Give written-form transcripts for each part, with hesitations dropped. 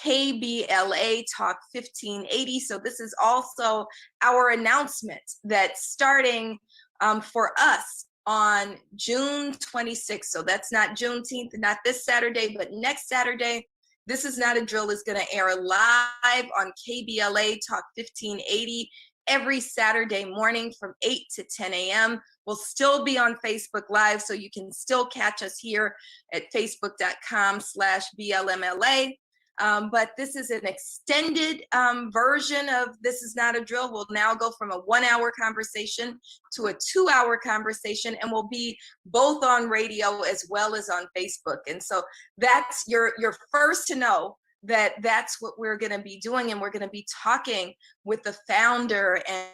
KBLA Talk 1580. So this is also our announcement that starting for us on June 26th, so that's not Juneteenth, not this Saturday, but next Saturday, This Is Not a Drill is going to air live on KBLA Talk 1580 every Saturday morning from 8 to 10 a.m. We'll still be on Facebook Live, so you can still catch us here at facebook.com/BLMLA. But this is an extended version of This Is Not a Drill. We'll now go from a 1-hour conversation to a 2-hour conversation, and we'll be both on radio as well as on Facebook. And so that's you're first to know that that's what we're going to be doing, and we're going to be talking with the founder and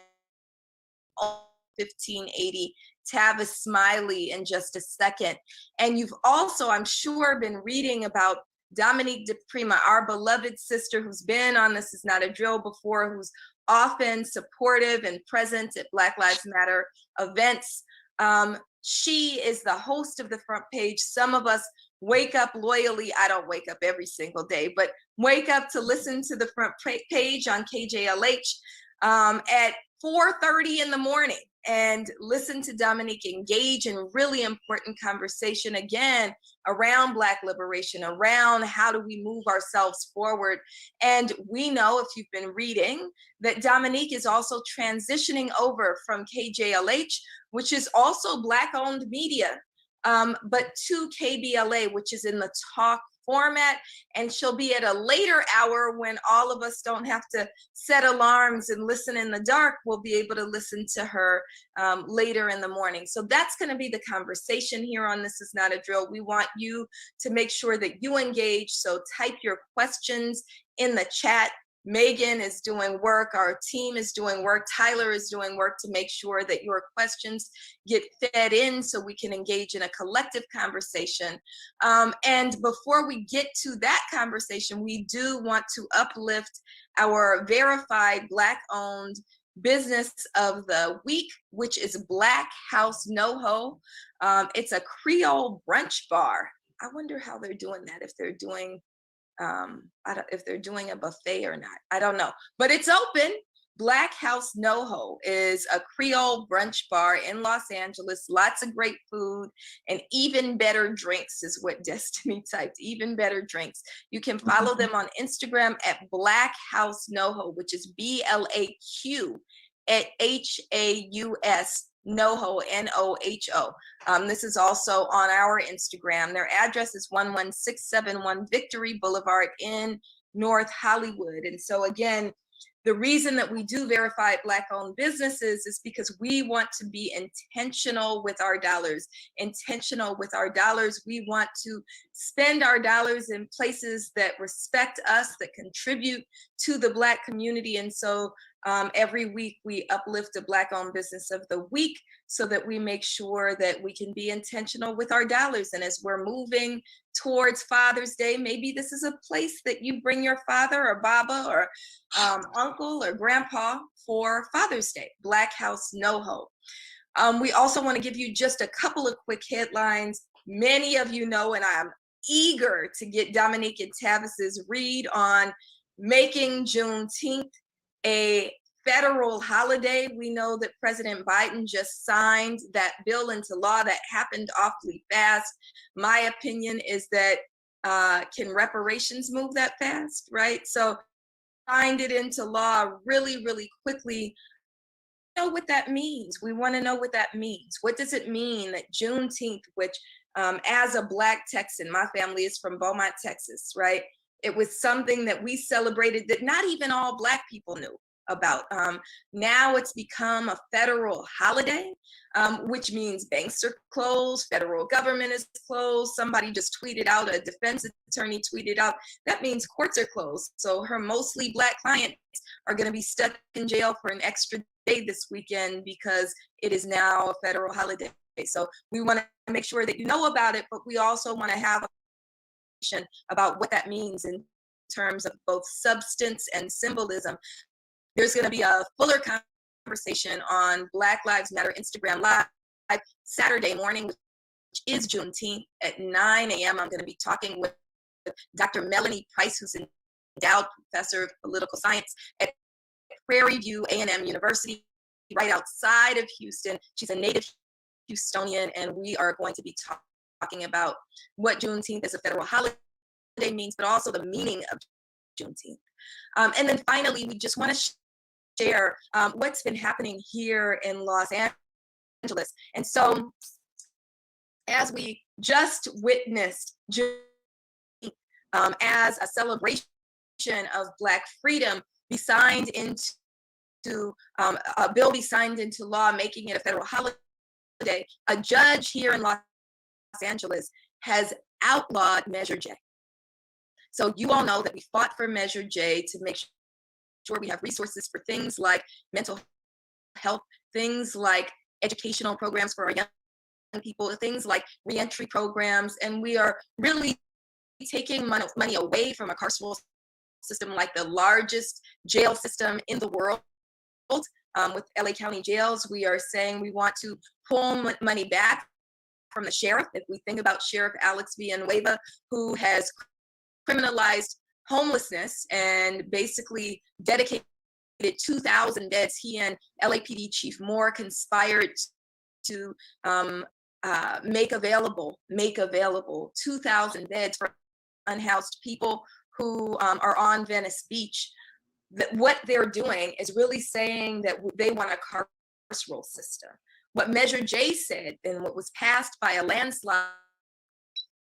1580, Tavis Smiley, in just a second. And you've also, I'm sure, been reading about Dominique DiPrima, our beloved sister who's been on This Is Not a Drill before, who's often supportive and present at Black Lives Matter events. She is the host of the Front Page. Some of us wake up loyally. I don't wake up every single day, but wake up to listen to the Front Page on KJLH at 4:30 in the morning and listen to Dominique engage in really important conversation, again, around Black liberation, around how do we move ourselves forward. And we know, if you've been reading, that Dominique is also transitioning over from KJLH, which is also Black-owned media, but to KBLA, which is in the talk format, and she'll be at a later hour when all of us don't have to set alarms and listen in the dark. We'll be able to listen to her later in the morning. So that's going to be the conversation here on This Is Not a Drill. We want you to make sure that you engage, so type your questions in the chat. Megan is doing work, our team is doing work, Tyler is doing work to make sure that your questions get fed in so we can engage in a collective conversation. And before we get to that conversation, we do want to uplift our verified Black-owned business of the week, which is Black House NoHo. It's a Creole brunch bar. I wonder how they're doing that, if they're doing if they're doing a buffet or not. I don't know, but it's open. Black House NoHo is a Creole brunch bar in Los Angeles. Lots of great food and even better drinks is what Destiny typed, even better drinks. You can follow them on Instagram at Black House NoHo, which is BLAQ at HAUS NoHo, NoHo. This is also on our Instagram. Their address is 11671 Victory Boulevard in North Hollywood. And so again, the reason that we do verified Black-owned businesses is because we want to be intentional with our dollars. We want to spend our dollars in places that respect us, that contribute to the Black community. And so every week we uplift a Black-owned business of the week so that we make sure that we can be intentional with our dollars. And as we're moving towards Father's Day, maybe this is a place that you bring your father or Baba or uncle or grandpa for Father's Day. Black House NoHo. We also want to give you just a couple of quick headlines. Many of you know, and I'm eager to get Dominique and Tavis's read on making Juneteenth a federal holiday. We know that President Biden just signed that bill into law. That happened awfully fast. My opinion is that can reparations move that fast, right? So signed it into law really, really quickly. Know what that means. We want to know what that means. What does it mean that Juneteenth, which as a Black Texan, my family is from Beaumont, Texas, right? It was something that we celebrated that not even all Black people knew about. Now it's become a federal holiday, which means banks are closed, federal government is closed. Somebody just tweeted out, a defense attorney tweeted out, that means courts are closed. So her mostly Black clients are going to be stuck in jail for an extra day this weekend because it is now a federal holiday. So we want to make sure that you know about it, but we also want to have a conversation about what that means in terms of both substance and symbolism. There's going to be a fuller conversation on Black Lives Matter Instagram Live Saturday morning, which is Juneteenth at 9 a.m. I'm going to be talking with Dr. Melanie Price, who's an endowed professor of political science at Prairie View A&M University, right outside of Houston. She's a native Houstonian, and we are going to be talking about what Juneteenth as a federal holiday means, but also the meaning of Juneteenth. And then finally, we just want to share what's been happening here in Los Angeles. And so, as we just witnessed Juneteenth as a celebration of Black freedom be signed into a bill be signed into law, making it a federal holiday, a judge here in Los Angeles has outlawed Measure J. So you all know that we fought for Measure J to make sure we have resources for things like mental health, things like educational programs for our young people, things like reentry programs, and we are really taking money away from a carceral system like the largest jail system in the world. With LA County jails, we are saying we want to pull money back from the sheriff. If we think about Sheriff Alex Villanueva, who has criminalized homelessness and basically dedicated 2,000 beds, he and LAPD Chief Moore conspired to make available 2,000 beds for unhoused people who are on Venice Beach. That what they're doing is really saying that they want a carceral system. What Measure J said, and what was passed by a landslide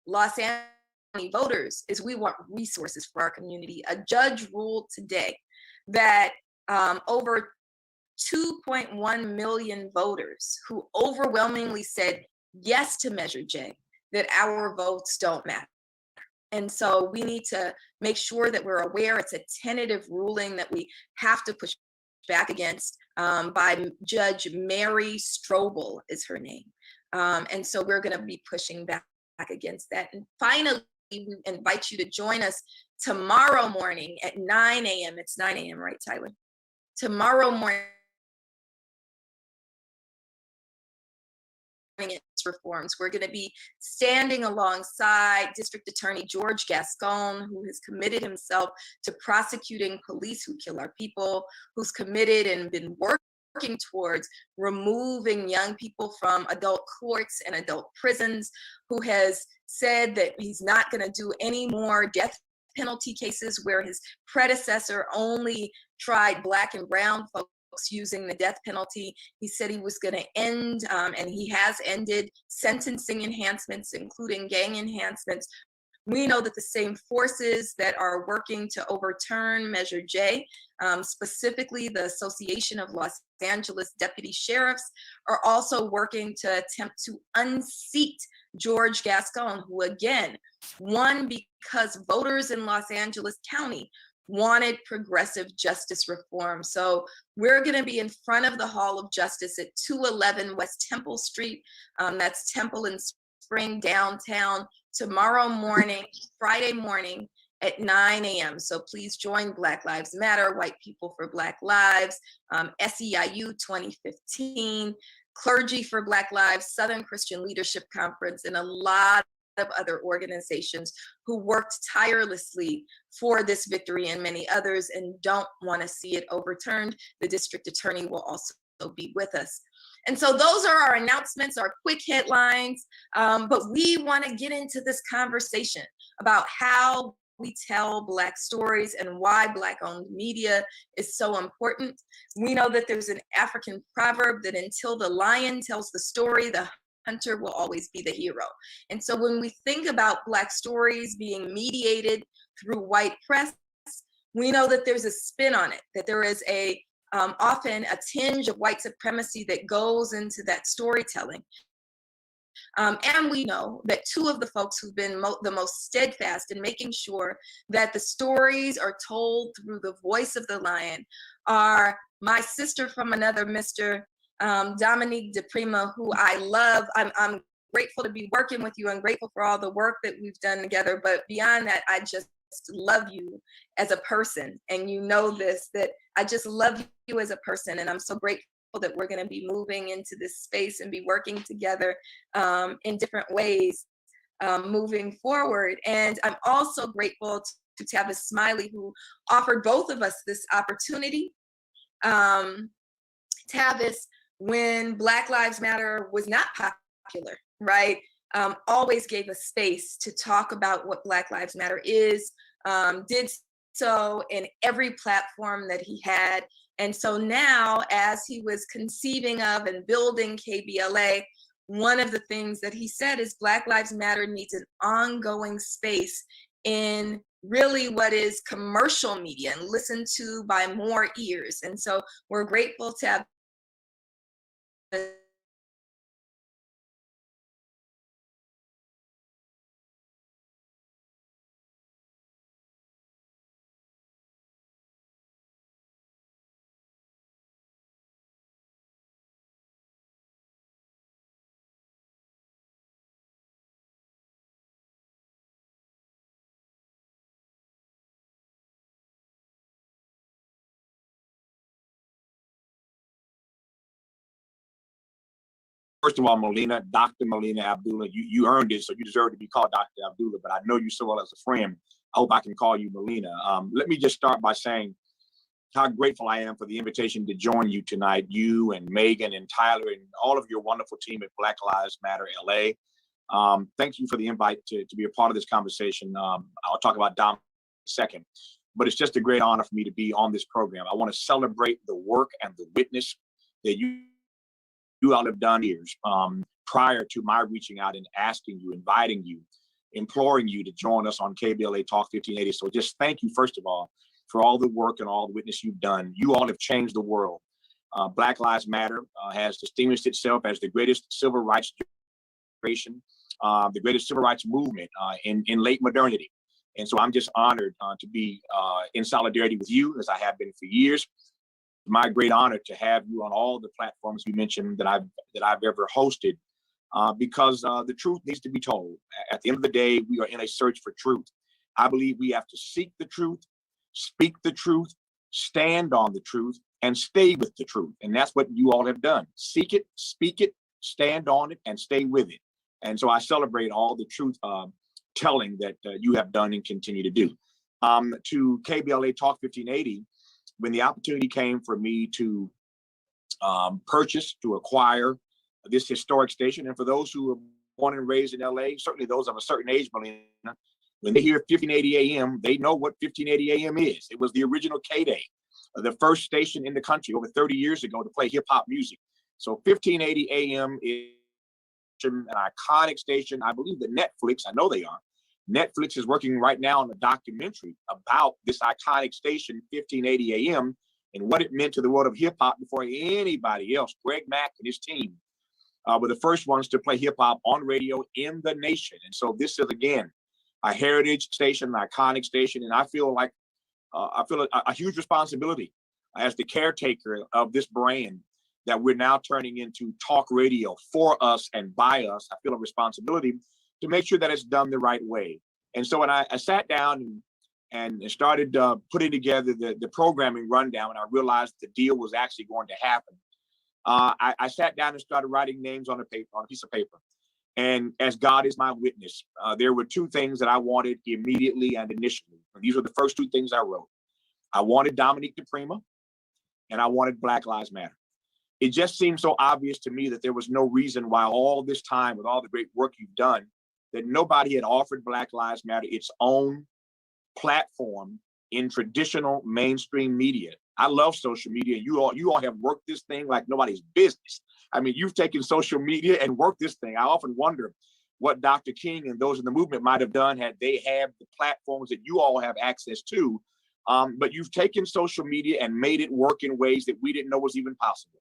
Los Angeles voters, is we want resources for our community. A judge ruled today that over 2.1 million voters who overwhelmingly said yes to Measure J, that our votes don't matter. And so we need to make sure that we're aware it's a tentative ruling that we have to push back against by Judge Mary Strobel is her name. And so we're going to be pushing back against that. And finally, we invite you to join us tomorrow morning at 9 a.m. It's 9 a.m., right, Tyler? Tomorrow morning, its reforms. We're going to be standing alongside District Attorney George Gascon, who has committed himself to prosecuting police who kill our people, who's committed and been working towards removing young people from adult courts and adult prisons, who has said that he's not going to do any more death penalty cases where his predecessor only tried Black and brown folks using the death penalty. He said he was going to end, and he has ended, sentencing enhancements, including gang enhancements. We know that the same forces that are working to overturn Measure J, specifically the Association of Los Angeles Deputy Sheriffs, are also working to attempt to unseat George Gascon, who again won because voters in Los Angeles County wanted progressive justice reform. So we're going to be in front of the Hall of Justice at 211 West Temple Street. That's Temple and Spring downtown tomorrow morning, Friday morning at 9 a.m. So please join Black Lives Matter, White People for Black Lives, SEIU 2015, Clergy for Black Lives, Southern Christian Leadership Conference, and a lot of other organizations who worked tirelessly for this victory and many others and don't want to see it overturned. The district attorney will also be with us. And so those are our announcements, our quick headlines, but we want to get into this conversation about how we tell Black stories and why Black-owned media is so important. We know that there's an African proverb that until the lion tells the story, the hunter will always be the hero. And so when we think about Black stories being mediated through white press, we know that there's a spin on it, that there is a often a tinge of white supremacy that goes into that storytelling. And we know that two of the folks who've been the most steadfast in making sure that the stories are told through the voice of the lion are my sister from another mister, Dominique DiPrima, who I love. I'm grateful to be working with you. I'm grateful for all the work that we've done together. But beyond that, I just love you as a person. And you know this, that I just love you as a person. And I'm so grateful that we're going to be moving into this space and be working together in different ways moving forward. And I'm also grateful to Tavis Smiley, who offered both of us this opportunity. Tavis, when Black Lives Matter was not popular, right, always gave us space to talk about what Black Lives Matter is, did so in every platform that he had. And so now, as he was conceiving of and building KBLA, one of the things that he said is Black Lives Matter needs an ongoing space in really what is commercial media and listened to by more ears. And so we're grateful to have First of all, Melina, Dr. Melina Abdullah, you earned it, so you deserve to be called Dr. Abdullah, but I know you so well as a friend. I hope I can call you Melina. Let me just start by saying how grateful I am for the invitation to join you tonight, you and Megan and Tyler and all of your wonderful team at Black Lives Matter LA. Thank you for the invite to be a part of this conversation. I'll talk about Dom in a second, but it's just a great honor for me to be on this program. I want to celebrate the work and the witness that you all have done years prior to my reaching out and asking you, inviting you, imploring you to join us on KBLA Talk 1580. So just thank you, first of all, for all the work and all the witness you've done. You all have changed the world. Black Lives Matter has distinguished itself as the greatest civil rights generation, the greatest civil rights movement in late modernity. And so I'm just honored to be in solidarity with you, as I have been for years. My great honor to have you on all the platforms you mentioned that I've ever hosted, because the truth needs to be told. At the end of the day, we are in a search for truth. I believe we have to seek the truth, speak the truth, stand on the truth, and stay with the truth. And that's what you all have done. Seek it, speak it, stand on it, and stay with it. And so I celebrate all the truth telling that you have done and continue to do. To KBLA Talk 1580, when the opportunity came for me to acquire this historic station, and for those who were born and raised in LA, certainly those of a certain age, Melina, when they hear 1580 AM, they know what 1580 AM is. It was the original K-Day, the first station in the country over 30 years ago to play hip hop music. So 1580 AM is an iconic station. I believe that Netflix, I know they are, Netflix is working right now on a documentary about this iconic station, 1580 AM, and what it meant to the world of hip hop before anybody else. Greg Mack and his team were the first ones to play hip hop on radio in the nation. And so this is, again, a heritage station, an iconic station. And I feel like a huge responsibility as the caretaker of this brand that we're now turning into talk radio for us and by us. I feel a responsibility to make sure that it's done the right way. And so when I sat down and started putting together the programming rundown, and I realized the deal was actually going to happen, I sat down and started writing names on a piece of paper. And as God is my witness, there were two things that I wanted immediately and initially. And these were the first two things I wrote. I wanted Dominique DiPrima, and I wanted Black Lives Matter. It just seemed so obvious to me that there was no reason why all this time, with all the great work you've done, that nobody had offered Black Lives Matter its own platform in traditional mainstream media. I love social media. You all have worked this thing like nobody's business. I mean, you've taken social media and worked this thing. I often wonder what Dr. King and those in the movement might have done had they had the platforms that you all have access to. But you've taken social media and made it work in ways that we didn't know was even possible.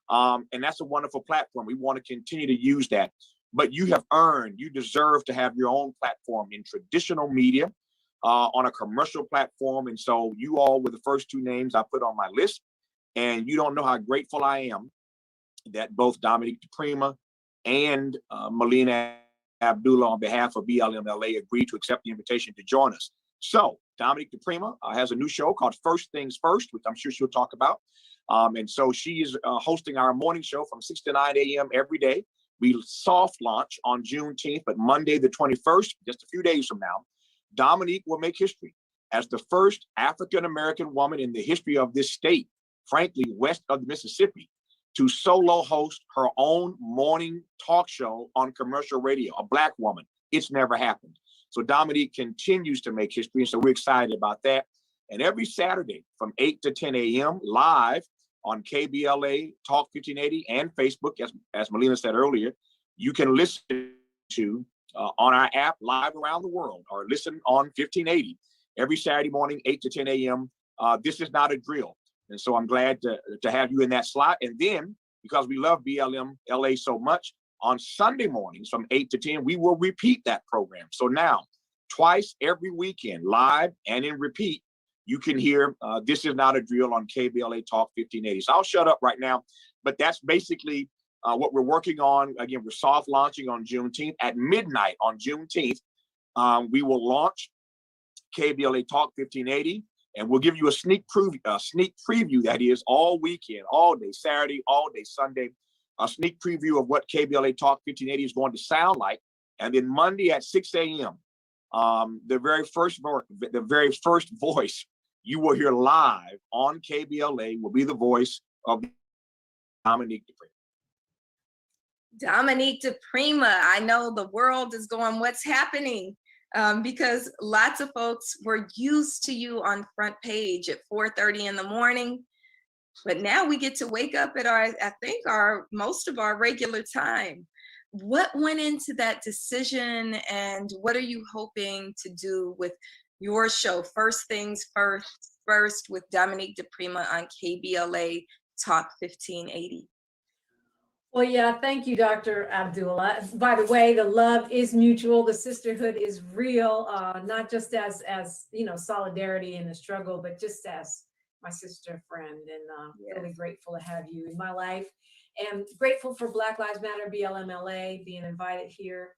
And that's a wonderful platform. We want to continue to use that. But you deserve to have your own platform in traditional media, on a commercial platform. And so you all were the first two names I put on my list. And you don't know how grateful I am that both Dominique DiPrima and Melina Abdullah, on behalf of BLMLA, agreed to accept the invitation to join us. So Dominique DiPrima has a new show called First Things First, which I'm sure she'll talk about. And so she is hosting our morning show from 6 to 9 a.m. every day. We soft launch on Juneteenth, but Monday the 21st, just a few days from now, Dominique will make history. as the first African-American woman in the history of this state, frankly, west of the Mississippi, to solo host her own morning talk show on commercial radio, a Black woman. It's never happened. So Dominique continues to make history, and so we're excited about that. And every Saturday from 8 to 10 a.m. live on KBLA Talk 1580 and Facebook, as Melina said earlier, you can listen to on our app live around the world, or listen on 1580 every Saturday morning, 8 to 10 a.m. This is not a drill. And so I'm glad to have you in that slot. And then, because we love BLM LA so much, on Sunday mornings from 8 to 10, we will repeat that program. So now, twice every weekend, live and in repeat, you can hear This Is Not a Drill on KBLA Talk 1580. So I'll shut up right now, but that's basically what we're working on. Again, we're soft launching on Juneteenth. At midnight on Juneteenth, we will launch KBLA Talk 1580, and we'll give you a sneak preview, that is, all weekend, all day Saturday, all day Sunday, a sneak preview of what KBLA Talk 1580 is going to sound like. And then Monday at 6 a.m., the very first voice you will hear live on KBLA will be the voice of Dominique DiPrima. Dominique DiPrima, I know the world is going, what's happening? Because lots of folks were used to you on front page at 4:30 in the morning, but now we get to wake up at most of our regular time. What went into that decision, and what are you hoping to do with your show, First Things First with Dominique DiPrima on KBLA Talk 1580? Well, yeah, thank you, Dr. Abdullah. By the way, the love is mutual. The sisterhood is real, not just as solidarity in the struggle, but just as my sister friend. And really grateful to have you in my life, and grateful for Black Lives Matter BLMLA being invited here.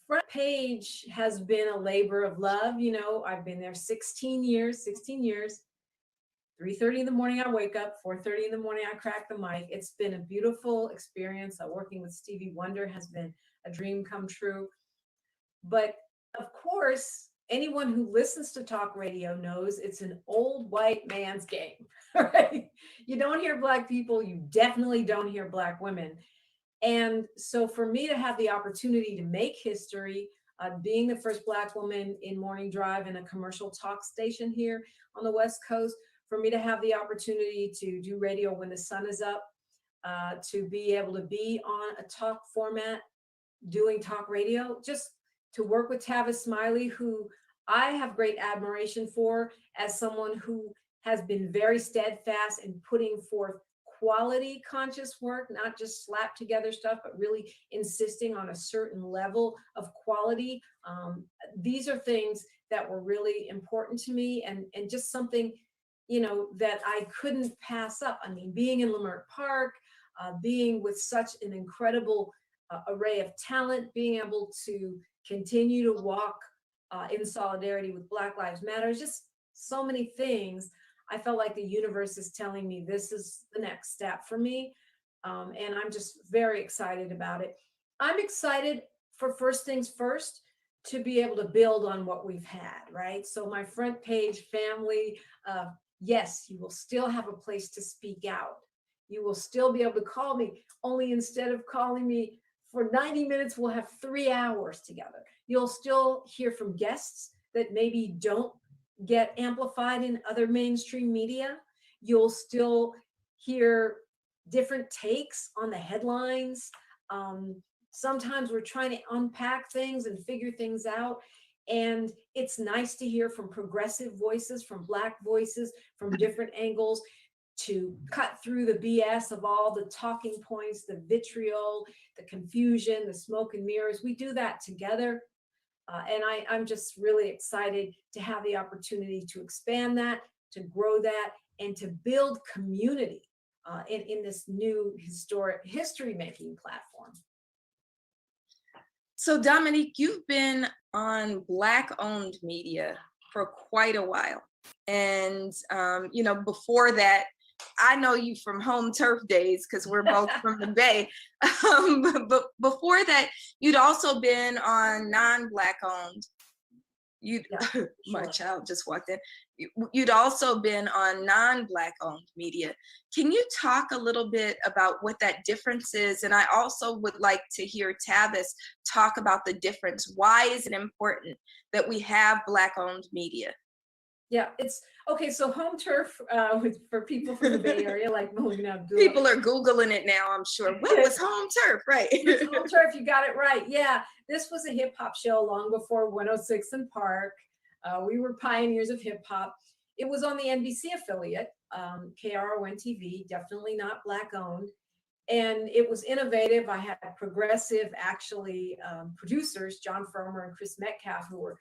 Front page has been a labor of love. I've been there 16 years. 3:30 in the morning, I wake up. 4:30 in the morning, I crack the mic. It's been a beautiful experience. Working with Stevie Wonder has been a dream come true. But of course, anyone who listens to talk radio knows it's an old white man's game, right? You don't hear Black people. You definitely don't hear Black women. And so for me to have the opportunity to make history, being the first Black woman in morning drive in a commercial talk station here on the West Coast, for me to have the opportunity to do radio when the sun is up, to be able to be on a talk format, doing talk radio, just to work with Tavis Smiley, who I have great admiration for as someone who has been very steadfast in putting forth quality conscious work, not just slap together stuff, but really insisting on a certain level of quality. These are things that were really important to me, and just something that I couldn't pass up. I mean, being in Leimert Park, being with such an incredible array of talent, being able to continue to walk in solidarity with Black Lives Matter, just so many things. I felt like the universe is telling me this is the next step for me. And I'm just very excited about it. I'm excited for First Things First to be able to build on what we've had, right? So my front page family, yes, you will still have a place to speak out. You will still be able to call me, only instead of calling me for 90 minutes, we'll have 3 hours together. You'll still hear from guests that maybe don't get amplified in other mainstream media. You'll still hear different takes on the headlines. Sometimes we're trying to unpack things and figure things out. And it's nice to hear from progressive voices, from Black voices, from different angles, to cut through the BS of all the talking points, the vitriol, the confusion, the smoke and mirrors. We do that together. And I'm just really excited to have the opportunity to expand that, to grow that, and to build community in this new historic history-making platform. So Dominique, you've been on Black-owned media for quite a while. And, before that, I know you from home turf days because we're both from the Bay. But before that, you'd also been on non-Black owned you'd Yeah, my sure. child just walked in. You'd also been on non-Black owned media. Can you talk a little bit about what that difference is? And I also would like to hear Tavis talk about the difference. Why is it important that we have Black owned media? Yeah, it's okay. So home turf for people from the Bay Area, like Melina Abdullah. People are Googling it now, I'm sure. What was home turf? Right. Home turf, you got it right. Yeah, this was a hip hop show long before 106 and Park. We were pioneers of hip hop. It was on the NBC affiliate, KRON TV, definitely not Black owned. And it was innovative. I had progressive, actually, producers, John Farmer and Chris Metcalf, who were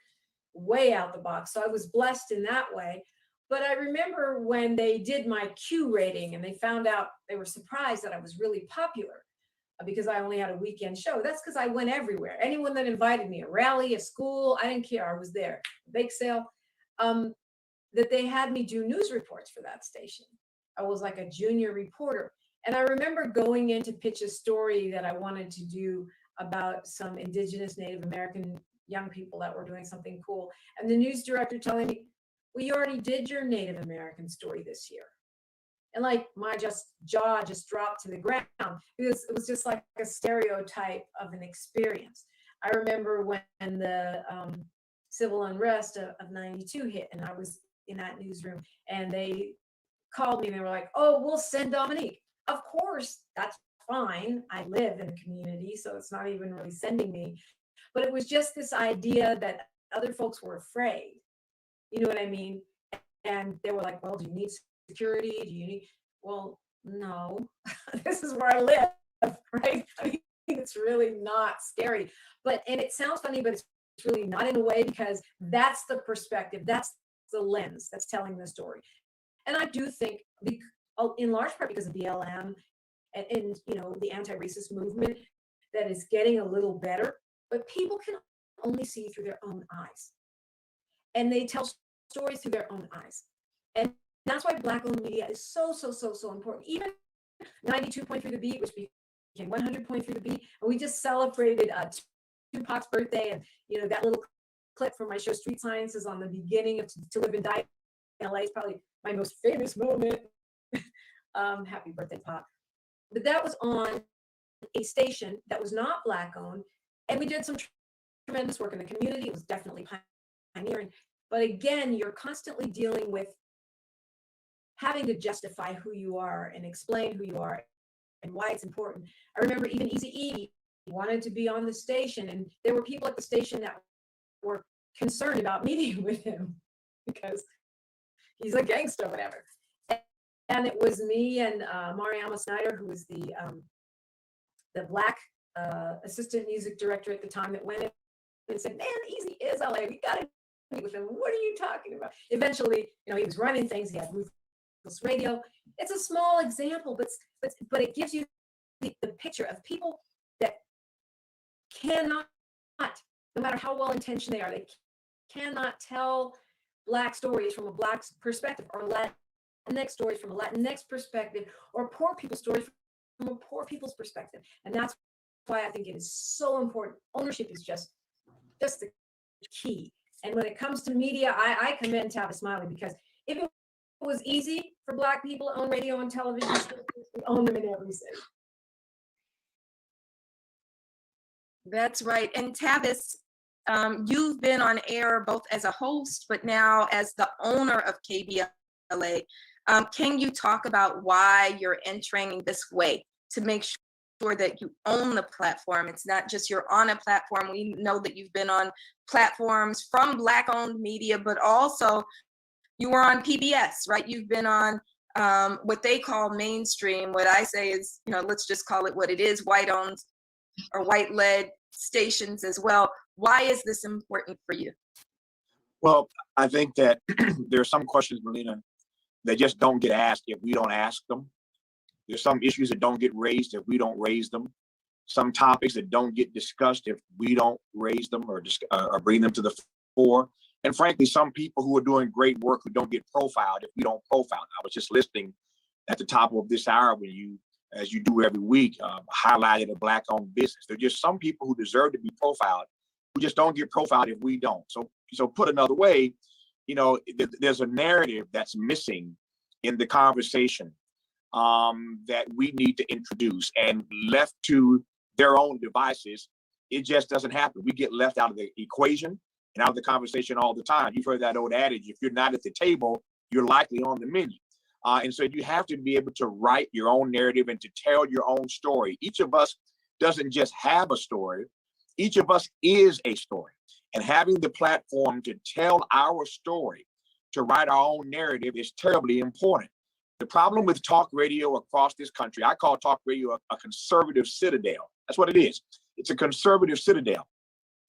way out the box. So I was blessed in that way. But I remember when they did my Q rating and they found out, they were surprised that I was really popular because I only had a weekend show. That's because I went everywhere. Anyone that invited me, a rally, a school, I didn't care. I was there. A bake sale. That they had me do news reports for that station. I was like a junior reporter. And I remember going in to pitch a story that I wanted to do about some indigenous Native American young people that were doing something cool. And the news director telling me, well, you already did your Native American story this year. And like my jaw just dropped to the ground because it was just like a stereotype of an experience. I remember when the civil unrest of 92 hit and I was in that newsroom and they called me and they were like, oh, we'll send Dominique. Of course, that's fine. I live in the community, so it's not even really sending me. But it was just this idea that other folks were afraid. You know what I mean? And they were like, well, do you need security? Do you need, well, no, this is where I live, right? I mean, it's really not scary. But, and it sounds funny, but it's really not in a way because that's the perspective, that's the lens that's telling the story. And I do think, in large part because of BLM and you know, the anti-racist movement that is getting a little better, but people can only see through their own eyes. And they tell stories through their own eyes. And that's why Black-owned media is so important. Even 92.3 The Beat, which became 100.3 The Beat, and we just celebrated Tupac's birthday, and you know, that little clip from my show Street Science is on the beginning of To Live and Die in LA. Is probably my most famous moment. Happy birthday, Pop. But that was on a station that was not Black owned, and we did some tremendous work in the community. It was definitely pioneering. But again, you're constantly dealing with having to justify who you are and explain who you are and why it's important. I remember even Eazy-E wanted to be on the station, and there were people at the station that were concerned about meeting with him because he's a gangster or whatever. And it was me and Mariama Snyder, who was the Black assistant music director at the time, that went in and said, man, Eazy is LA. We got to meet with him. What are you talking about? Eventually, you know, he was running things. He had Ruthless Radio. It's a small example, but it gives you the picture of people that cannot, no matter how well intentioned they are, they cannot tell Black stories from a Black perspective, or Latinx stories from a Latinx perspective, or poor people's stories from a poor people's perspective. And that's why I think it is so important. Ownership is just the key. And when it comes to media, I commend Tavis Smiley, because if it was easy for Black people to own radio and television, we own them in every city. That's right. And Tavis, you've been on air both as a host, but now as the owner of KBLA. Can you talk about why you're entering this way to make sure that you own the platform? It's not just you're on a platform. We know that you've been on platforms from Black-owned media, but also you were on PBS, right? You've been on what they call mainstream. What I say is, you know, let's just call it what it is, white-owned or white-led stations as well. Why is this important for you? Well, I think that there are some questions, Melina, that just don't get asked if we don't ask them. There's some issues that don't get raised if we don't raise them. Some topics that don't get discussed if we don't raise them or bring them to the fore. And frankly, some people who are doing great work who don't get profiled if we don't profile. I was just listening at the top of this hour when you, as you do every week, highlighted a Black-owned business. There are just some people who deserve to be profiled just don't get profiled if we don't. So put another way, there's a narrative that's missing in the conversation that we need to introduce, and left to their own devices, it just doesn't happen. We get left out of the equation and out of the conversation all the time. You've heard that old adage, if you're not at the table, you're likely on the menu. And so you have to be able to write your own narrative and to tell your own story. Each of us doesn't just have a story. Each of us is a story. And having the platform to tell our story, to write our own narrative, is terribly important. The problem with talk radio across this country, I call talk radio a conservative citadel. That's what it is. It's a conservative citadel.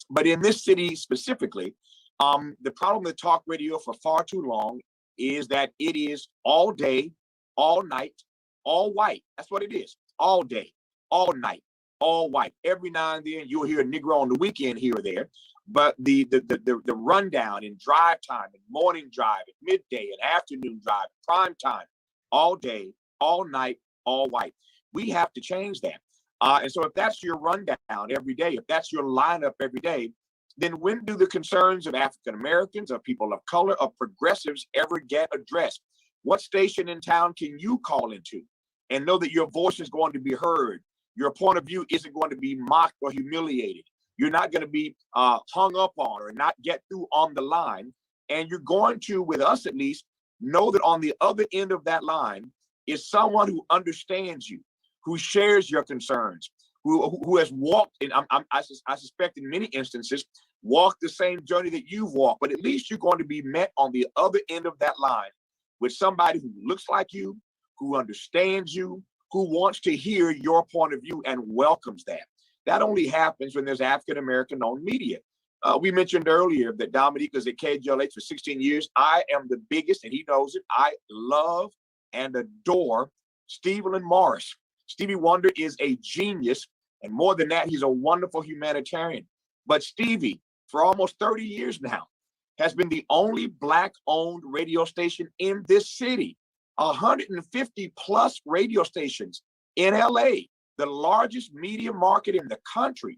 But in this city specifically, the problem with talk radio for far too long is that it is all day, all night, all white. That's what it is. All day, all night, all white. Every now and then you'll hear a Negro on the weekend here or there. But the rundown in drive time, and morning drive, and midday, and afternoon drive, prime time, all day, all night, all white. We have to change that. And so if that's your rundown every day, if that's your lineup every day, then when do the concerns of African Americans, of people of color, of progressives ever get addressed? What station in town can you call into and know that your voice is going to be heard? Your point of view isn't going to be mocked or humiliated. You're not going to be hung up on or not get through on the line. And you're going to, with us at least, know that on the other end of that line is someone who understands you, who shares your concerns, who has walked, and I suspect in many instances, walked the same journey that you've walked. But at least you're going to be met on the other end of that line with somebody who looks like you, who understands you, who wants to hear your point of view and welcomes that. That only happens when there's African-American owned media. We mentioned earlier that Dominique is at KBLA for 16 years. I am the biggest, and he knows it. I love and adore Stephen Morris. Stevie Wonder is a genius, and more than that, he's a wonderful humanitarian. But Stevie, for almost 30 years now, has been the only Black-owned radio station in this city. 150 plus radio stations in LA, the largest media market in the country.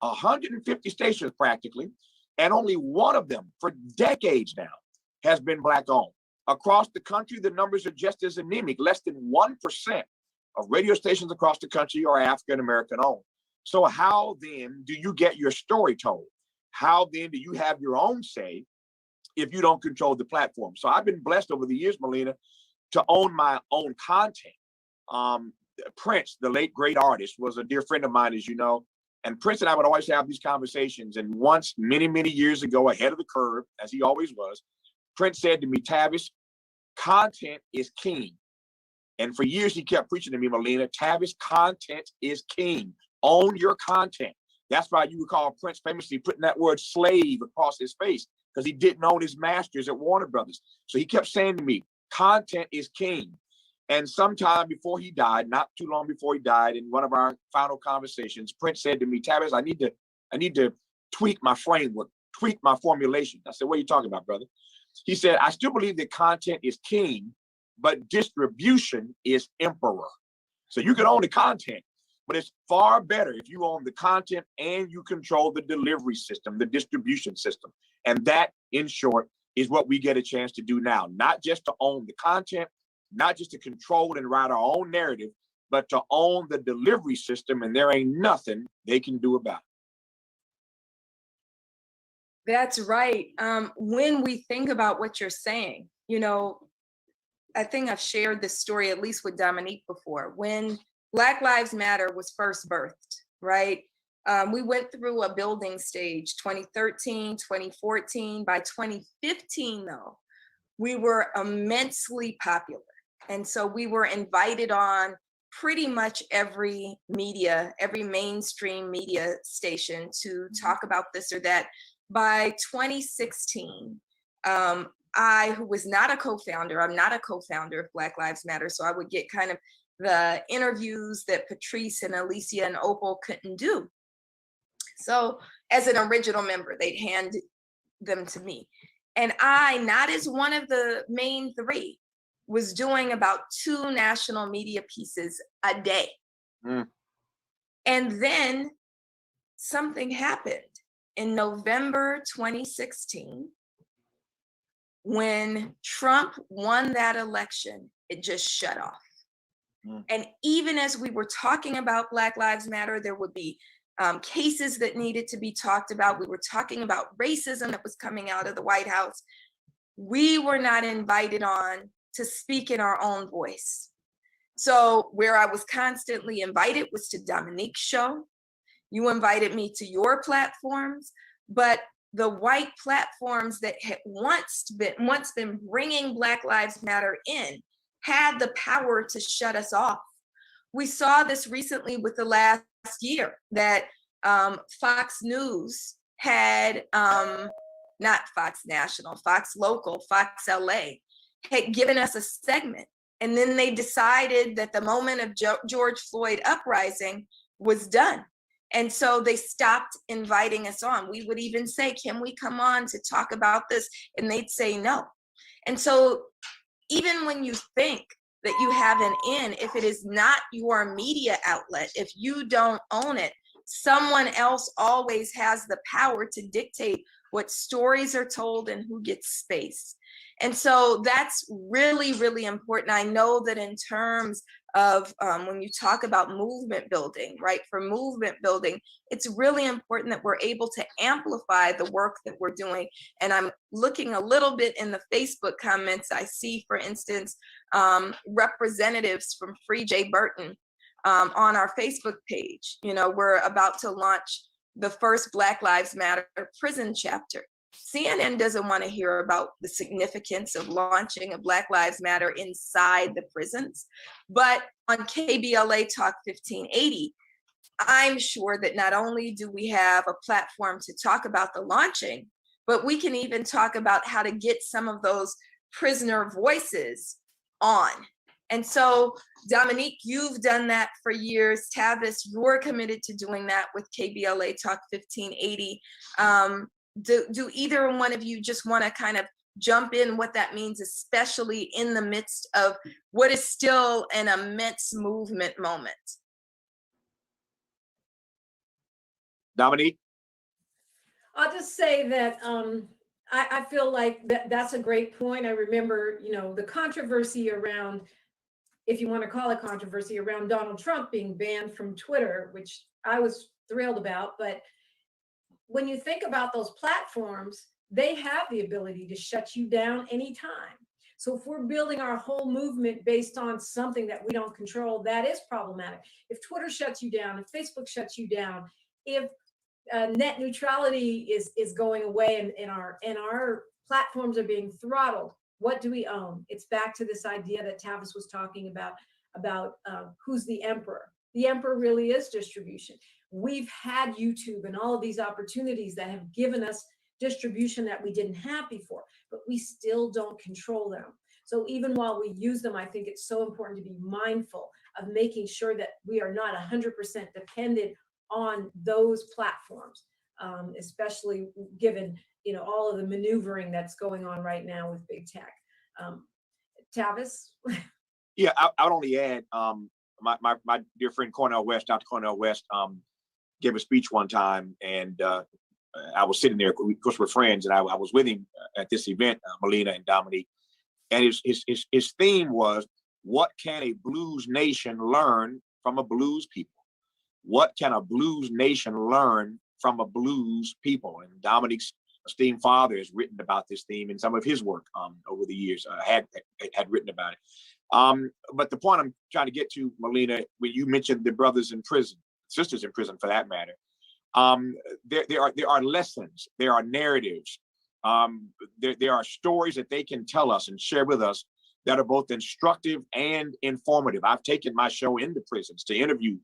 150 stations practically, and only one of them for decades now has been Black-owned. Across the country, the numbers are just as anemic. Less than 1% of radio stations across the country are African-American owned. So how then do you get your story told? How then do you have your own say if you don't control the platform? So I've been blessed over the years, Melina, to own my own content. Prince, the late great artist, was a dear friend of mine, as you know. And Prince and I would always have these conversations. And once, many, many years ago, ahead of the curve, as he always was, Prince said to me, Tavis, content is king. And for years, he kept preaching to me, Melina, Tavis, content is king. Own your content. That's why you would call Prince famously putting that word slave across his face, because he didn't own his masters at Warner Brothers. So he kept saying to me, content is king. And sometime before he died, not too long before he died, in one of our final conversations, Prince said to me, Tavis, I need to tweak my framework, tweak my formulation. I said, what are you talking about, brother? He said, I still believe that content is king, but distribution is emperor. So you can own the content, but it's far better if you own the content and you control the delivery system, the distribution system. And that, in short, is what we get a chance to do now. Not just to own the content, not just to control and write our own narrative, but to own the delivery system, and there ain't nothing they can do about it. That's right. When we think about what you're saying, I think I've shared this story, at least with Dominique before. When Black Lives Matter was first birthed, right? We went through a building stage, 2013, 2014. By 2015, though, we were immensely popular. And so we were invited on pretty much every mainstream media station to talk about this or that. By 2016, I, who was not a co-founder, I'm not a co-founder of Black Lives Matter, so I would get kind of the interviews that Patrice and Alicia and Opal couldn't do. So as an original member, they'd hand them to me. And I, not as one of the main three, was doing about 2 national media pieces a day. And then something happened. in November 2016, when Trump won that election, it just shut off. And even as we were talking about Black Lives Matter, there would be cases that needed to be talked about. We were talking about racism that was coming out of the White House. We were not invited on to speak in our own voice. So where I was constantly invited was to Dominique's show. You invited me to your platforms, but the white platforms that had once been bringing Black Lives Matter in had the power to shut us off. We saw this recently with the last year that Fox News had, not Fox National, Fox Local, Fox LA, had given us a segment. And then they decided that the moment of George Floyd uprising was done. And so they stopped inviting us on. We would even say, can we come on to talk about this? And they'd say no. And so even when you think that you have an in, if it is not your media outlet, if you don't own it, someone else always has the power to dictate what stories are told and who gets space. And so that's really, really important. I know that in terms of when you talk about movement building, right? For movement building, it's really important that we're able to amplify the work that we're doing. And I'm looking a little bit in the Facebook comments. I see, for instance, representatives from Free J. Burton on our Facebook page. You know, we're about to launch the first Black Lives Matter prison chapter. CNN doesn't want to hear about the significance of launching a Black Lives Matter inside the prisons. But on KBLA Talk 1580, I'm sure that not only do we have a platform to talk about the launching, but we can even talk about how to get some of those prisoner voices on. And so, Dominique, you've done that for years. Tavis, you're committed to doing that with KBLA Talk 1580. Do either one of you just want to kind of jump in what that means, especially in the midst of what is still an immense movement moment? Dominique? I'll just say that I feel like that's a great point. I remember, you know, the controversy around, if you want to call it controversy, around Donald Trump being banned from Twitter, which I was thrilled about. But when you think about those platforms, they have the ability to shut you down anytime. So if we're building our whole movement based on something that we don't control, that is problematic. If Twitter shuts you down, if Facebook shuts you down, if net neutrality is going away and our platforms are being throttled, what do we own? It's back to this idea that Tavis was talking about who's the emperor. The emperor really is distribution. We've had YouTube and all of these opportunities that have given us distribution that we didn't have before, but we still don't control them. So even while we use them, I think it's so important to be mindful of making sure that we are not 100% dependent on those platforms, especially given, you know, all of the maneuvering that's going on right now with big tech. Tavis? Yeah, I would only add, my dear friend Cornel West, Dr. Cornel West, gave a speech one time, and I was sitting there, of course we're friends, and I was with him at this event, Melina and Dominique, and his theme was, what can a blues nation learn from a blues people? What can a blues nation learn from a blues people? And Dominique's esteemed father has written about this theme in some of his work over the years, had written about it. But the point I'm trying to get to, Melina, when you mentioned the brothers in prison, sisters in prison for that matter, there are lessons, there are narratives, there are stories that they can tell us and share with us that are both instructive and informative. I've taken my show into prisons to interview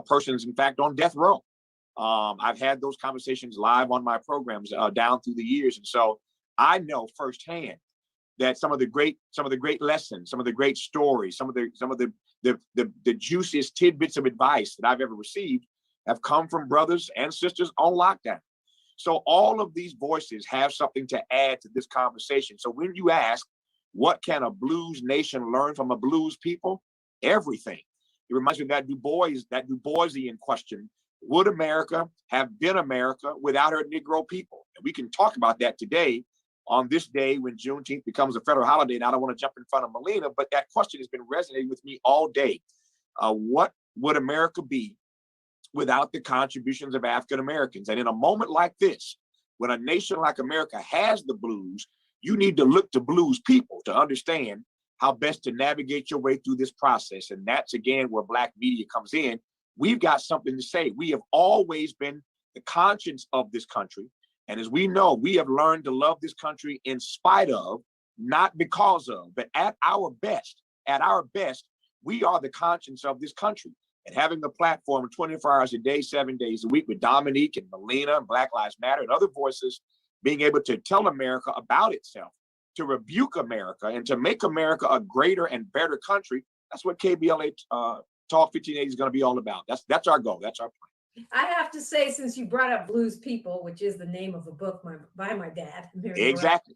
persons, in fact, on death row. I've had those conversations live on my programs down through the years, and so I know firsthand that some of the great lessons, some of the great stories, some of the juiciest tidbits of advice that I've ever received have come from brothers and sisters on lockdown. So all of these voices have something to add to this conversation. So when you ask, what can a blues nation learn from a blues people? Everything. It reminds me of that Du Boisian question would America have been America without her Negro people? And we can talk about that today on this day when Juneteenth becomes a federal holiday. And I don't want to jump in front of Melina, but that question has been resonating with me all day. What would America be without the contributions of African Americans? And in a moment like this, when a nation like America has the blues, you need to look to blues people to understand how best to navigate your way through this process. And that's, again, where Black media comes in. We've got something to say. We have always been the conscience of this country. And as we know, we have learned to love this country in spite of, not because of, but at our best, we are the conscience of this country. And having the platform 24 hours a day, 7 days a week with Dominique and Melina and Black Lives Matter and other voices, being able to tell America about itself, to rebuke America and to make America a greater and better country. That's what KBLA Talk 1580 is going to be all about. That's our goal. That's our plan. I have to say, since you brought up Blues People, which is the name of a book by my dad. Exactly.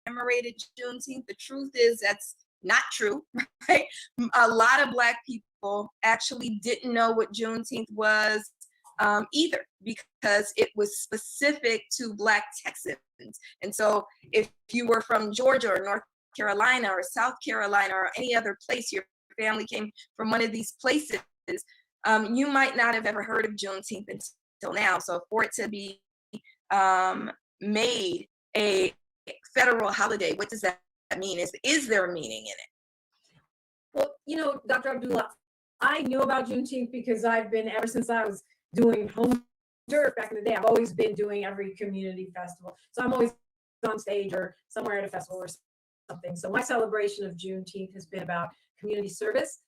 Commemorated Juneteenth. The truth is that's not true, right? A lot of Black people actually didn't know what Juneteenth was either, because it was specific to Black Texans. And so if you were from Georgia or North Carolina or South Carolina or any other place, your family came from one of these places, you might not have ever heard of Juneteenth until now. So for it to be made a federal holiday, what does that mean? Is there a meaning in it? Well, you know, Dr. Abdullah, I knew about Juneteenth because I've been, ever since I was doing home dirt back in the day, I've always been doing every community festival. So I'm always on stage or somewhere at a festival or something. So my celebration of Juneteenth has been about community service.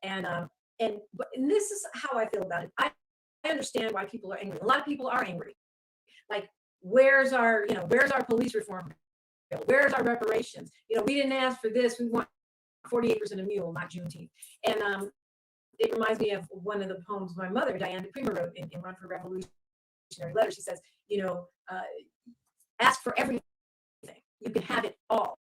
And this is how I feel about it. I understand why people are angry. A lot of people are angry. Like, where's our police reform bill? Where's our reparations? We didn't ask for this. We want 40 acres and a mule, not Juneteenth. And it reminds me of one of the poems my mother, Dominique DiPrima, wrote in Run for Revolutionary Letters. She says, ask for everything. You can have it all.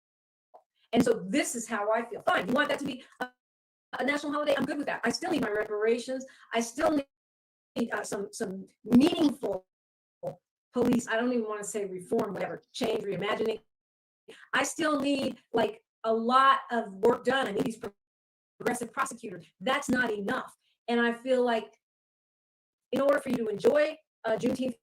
And so this is how I feel. Fine, you want that to be a national holiday? I'm good with that. I still need my reparations. I still need some meaningful police. I don't even want to say reform, whatever, change, reimagining. I still need like a lot of work done. I need these progressive prosecutors. That's not enough. And I feel like in order for you to enjoy Juneteenth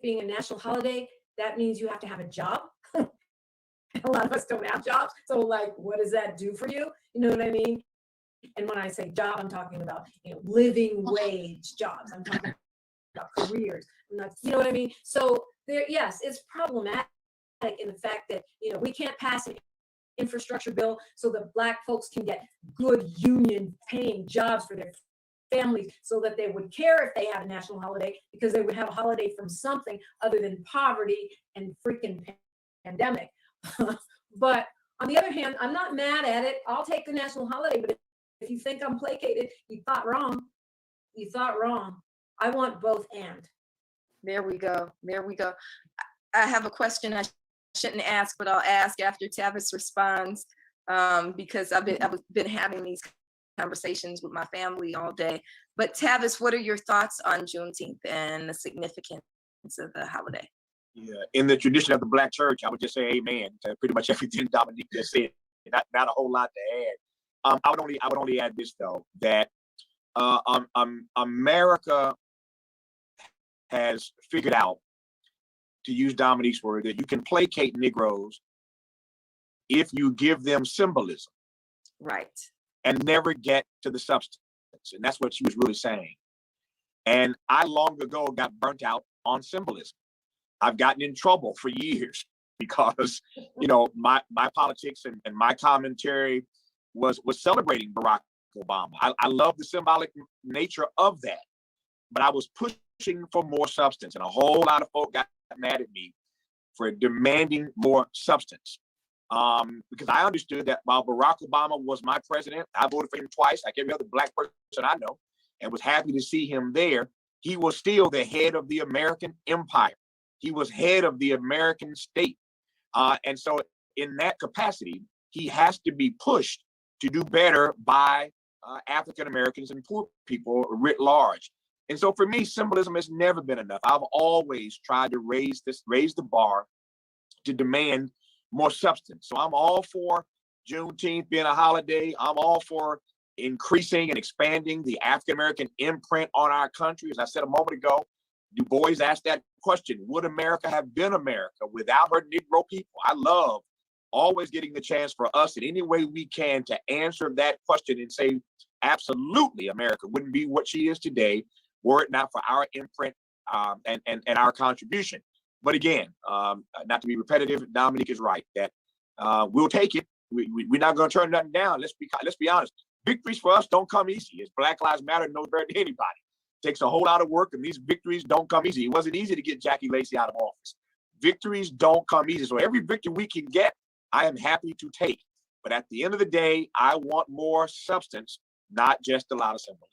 being a national holiday, that means you have to have a job. A lot of us don't have jobs. So like, what does that do for you? You know what I mean? And when I say job, I'm talking about, living wage jobs. I'm talking about careers. I'm not, you know what I mean? So there, yes, it's problematic in the fact that, we can't pass an infrastructure bill so that Black folks can get good union paying jobs for their families, so that they would care if they had a national holiday, because they would have a holiday from something other than poverty and freaking pandemic. But on the other hand, I'm not mad at it. I'll take the national holiday, but if you think I'm placated, you thought wrong. You thought wrong. I want both and. There we go. There we go. I have a question I shouldn't ask, but I'll ask after Tavis responds, because I've been having these conversations with my family all day. But Tavis, what are your thoughts on Juneteenth and the significance of the holiday? Yeah, in the tradition of the Black church, I would just say amen to pretty much everything Dominique just said. Not a whole lot to add. I would only add this though, that America has figured out, to use Dominique's word, that you can placate Negroes if you give them symbolism. Right. And never get to the substance. And that's what she was really saying. And I long ago got burnt out on symbolism. I've gotten in trouble for years because, my politics and my commentary was celebrating Barack Obama. I love the symbolic nature of that, but I was pushing for more substance, and a whole lot of folk got mad at me for demanding more substance. Because I understood that while Barack Obama was my president, I voted for him twice, like every other Black person I know, and was happy to see him there. He was still the head of the American empire. He was head of the American state. And so in that capacity, he has to be pushed to do better by African Americans and poor people writ large. And so for me, symbolism has never been enough. I've always tried to raise the bar to demand more substance. So I'm all for Juneteenth being a holiday. I'm all for increasing and expanding the African American imprint on our country. As I said a moment ago, Du Bois asked that question: would America have been America without her Negro people? I love always getting the chance for us in any way we can to answer that question and say, absolutely, America wouldn't be what she is today were it not for our imprint and our contribution. But again, not to be repetitive, Dominique is right that we'll take it. We're not going to turn nothing down. Let's be honest. Victories for us don't come easy. As Black Lives Matter knows better than anybody. It takes a whole lot of work, and these victories don't come easy. It wasn't easy to get Jackie Lacey out of office. Victories don't come easy. So every victory we can get, I am happy to take. But at the end of the day, I want more substance, not just a lot of symbolism.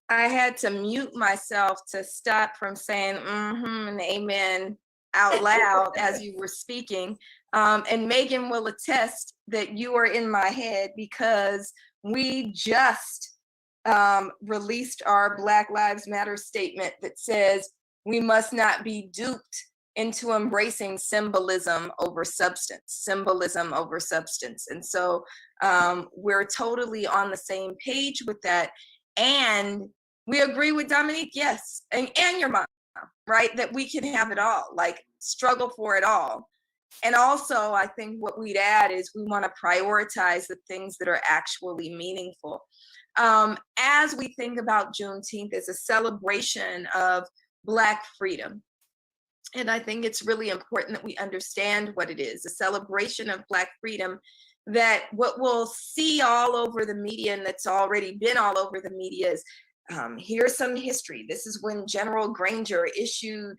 I had to mute myself to stop from saying and amen out loud as you were speaking. And Megan will attest that you are in my head, because we just released our Black Lives Matter statement that says we must not be duped into embracing symbolism over substance. And so we're totally on the same page with that. And we agree with Dominique, yes, and your mom, right? That we can have it all, like struggle for it all. And also, I think what we'd add is we want to prioritize the things that are actually meaningful. As we think about Juneteenth as a celebration of Black freedom, and I think it's really important that we understand what it is, a celebration of Black freedom, that what we'll see all over the media, and that's already been all over the media, is here's some history. This is when General Granger issued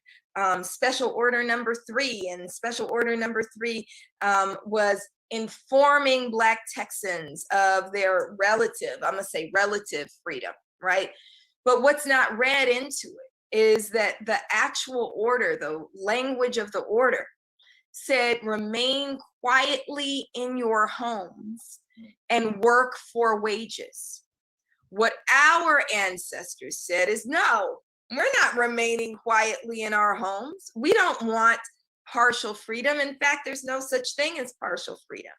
Special Order Number 3, and Special Order Number 3 was informing Black Texans of their relative freedom, right? But what's not read into it is that the actual order, the language of the order, said remain quietly in your homes and work for wages. What our ancestors said is, no, we're not remaining quietly in our homes. We don't want partial freedom. In fact, there's no such thing as partial freedom.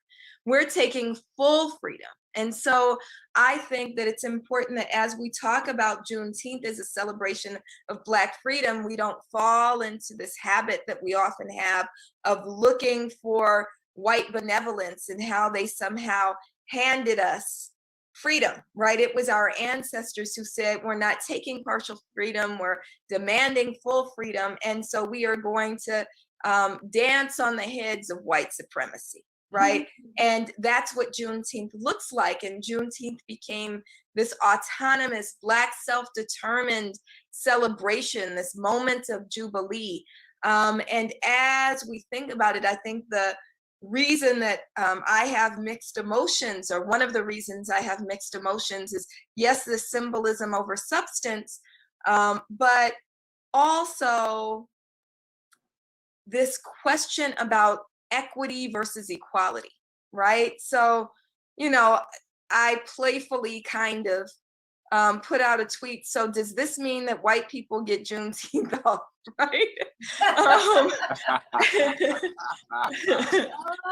We're taking full freedom. And so I think that it's important that as we talk about Juneteenth as a celebration of Black freedom, we don't fall into this habit that we often have of looking for white benevolence and how they somehow handed us freedom, right? It was our ancestors who said, we're not taking partial freedom, we're demanding full freedom. And so we are going to dance on the heads of white supremacy, right? And that's what Juneteenth looks like. And Juneteenth became this autonomous Black self-determined celebration, this moment of jubilee. And as we think about it, I think the reason that I have mixed emotions, or one of the reasons I have mixed emotions, is yes, the symbolism over substance, but also this question about equity versus equality, right? So, you know, I playfully kind of put out a tweet. So does this mean that white people get Juneteenth off, right?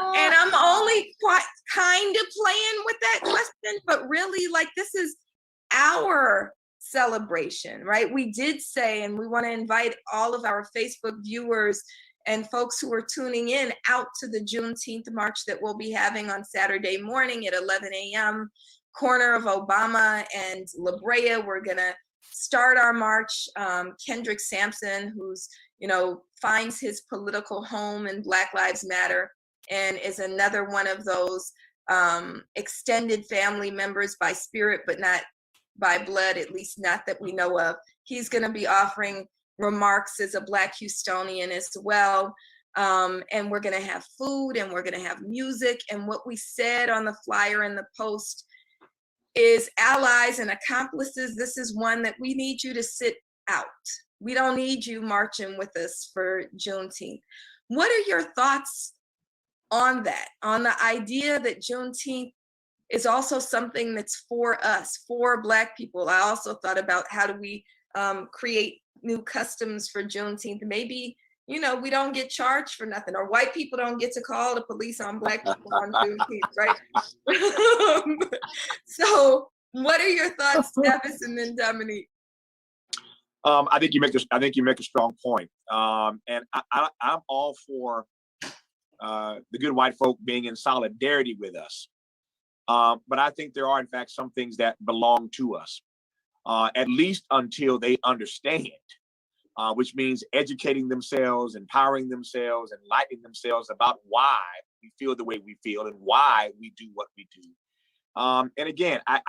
And I'm only quite kind of playing with that question, but really, like, this is our celebration, right? We did say, and we want to invite all of our Facebook viewers and folks who are tuning in out to the Juneteenth march that we'll be having on Saturday morning at 11 a.m. corner of Obama and La Brea. We're gonna start our march. Kendrick Sampson, who's, you know, finds his political home in Black Lives Matter and is another one of those extended family members by spirit, but not by blood, at least not that we know of. He's gonna be offering remarks as a Black Houstonian as well. And we're gonna have food and we're gonna have music. And what we said on the flyer and the post is, allies and accomplices, this is one that we need you to sit out. We don't need you marching with us for Juneteenth. What are your thoughts on that, on the idea that Juneteenth is also something that's for us, for Black people? I also thought about, how do we create new customs for Juneteenth? Maybe, you know, we don't get charged for nothing, or white people don't get to call the police on Black people on Juneteenth, right? So what are your thoughts, Tavis, and then Dominique? I think you make a strong point. And I'm all for the good white folk being in solidarity with us. But I think there are, in fact, some things that belong to us, at least until they understand, which means educating themselves, empowering themselves, enlightening themselves about why we feel the way we feel and why we do what we do. And again, I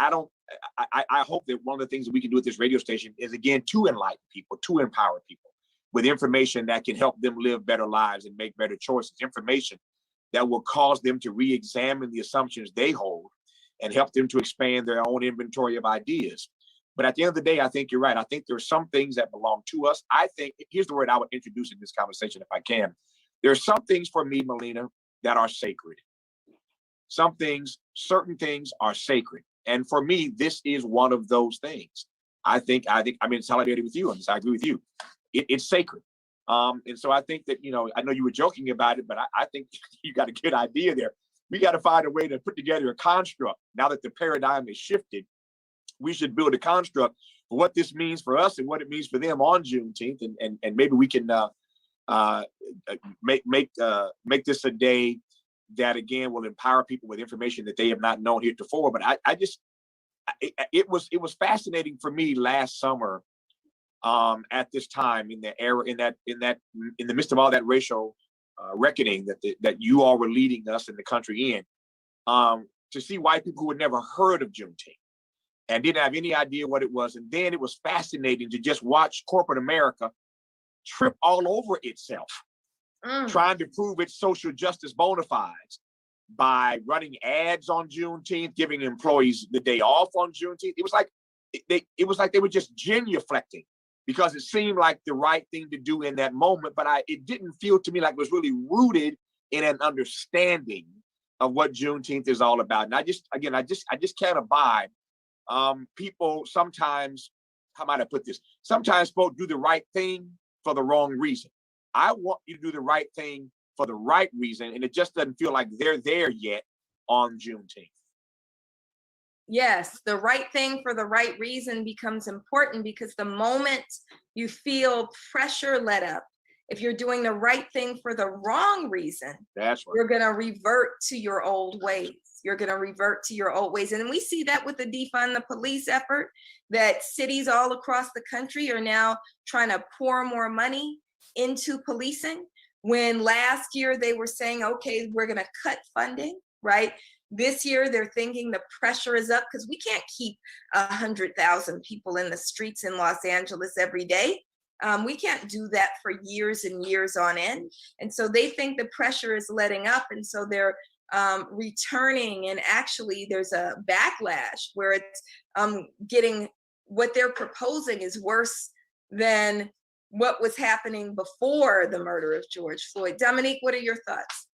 hope that one of the things that we can do at this radio station is, again, to enlighten people, to empower people with information that can help them live better lives and make better choices, information that will cause them to re-examine the assumptions they hold and help them to expand their own inventory of ideas. But at the end of the day, I think you're right. I think there are some things that belong to us. I think, here's the word I would introduce in this conversation if I can. There are some things for me, Melina, that are sacred. Some things, certain things are sacred. And for me, this is one of those things. I'm in solidarity with you on this. I agree with you. It's sacred. And so I think that, you know, I know you were joking about it, but I think you got a good idea there. We got to find a way to put together a construct. Now that the paradigm is shifted, we should build a construct for what this means for us and what it means for them on Juneteenth. And maybe we can make this a day that, again, will empower people with information that they have not known heretofore. But it was fascinating for me last summer, at this time, in the era, in the midst of all that racial reckoning that you all were leading us in the country in, to see white people who had never heard of Juneteenth and didn't have any idea what it was. And then it was fascinating to just watch corporate America trip all over itself, trying to prove its social justice bona fides by running ads on Juneteenth, giving employees the day off on Juneteenth. It was like they were just genuflecting because it seemed like the right thing to do in that moment. But it didn't feel to me like it was really rooted in an understanding of what Juneteenth is all about. And I just can't abide people sometimes, how might I put this? Sometimes folks do the right thing for the wrong reason. I want you to do the right thing for the right reason, and it just doesn't feel like they're there yet on Juneteenth. Yes, the right thing for the right reason becomes important, because the moment you feel pressure let up, if you're doing the right thing for the wrong reason, That's right. you're going to revert to your old ways. You're going to revert to your old ways. And we see that with the defund the police effort, that cities all across the country are now trying to pour more money into policing, when last year they were saying, okay, we're going to cut funding, right? This year they're thinking the pressure is up because we can't keep 100,000 people in the streets in Los Angeles every day. We can't do that for years and years on end. And so they think the pressure is letting up. And so they're returning, and actually there's a backlash where it's getting, what they're proposing is worse than what was happening before the murder of George Floyd. Dominique, what are your thoughts?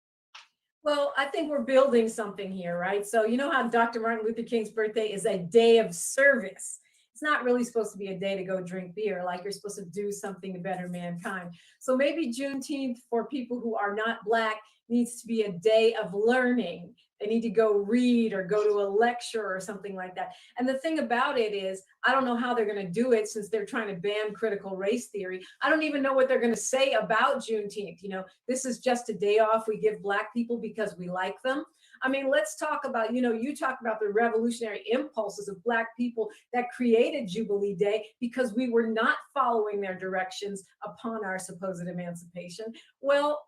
Well, I think we're building something here, right? So you know how Dr. Martin Luther King's birthday is a day of service. It's not really supposed to be a day to go drink beer, like you're supposed to do something to better mankind. So maybe Juneteenth for people who are not Black needs to be a day of learning. They need to go read or go to a lecture or something like that. And the thing about it is, I don't know how they're going to do it, since they're trying to ban critical race theory. I don't even know what they're going to say about Juneteenth. You know, this is just a day off we give Black people because we like them. I mean, let's talk about, you talk about the revolutionary impulses of Black people that created Jubilee Day because we were not following their directions upon our supposed emancipation. Well,